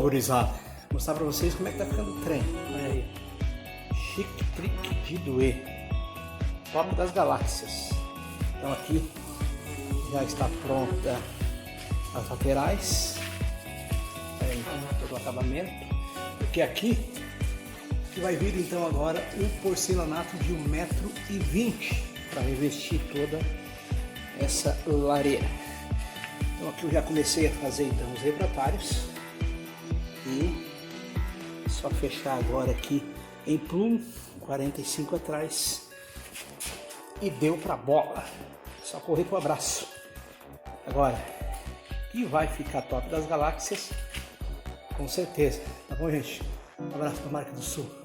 gurizada, vou mostrar pra vocês como é que tá ficando o trem. Olha aí, chique trick de doer, top das galáxias. Então aqui já está pronta as laterais, aí, todo o acabamento, porque aqui que vai vir então agora um porcelanato de 1,20 m para revestir toda essa lareira. Então aqui eu já comecei a fazer então os refratários e só fechar agora aqui em plume, 45 atrás, e deu pra bola, só correr pro abraço. Agora, que vai ficar top das galáxias, com certeza, tá bom, gente? Um abraço pra Marca do Sul.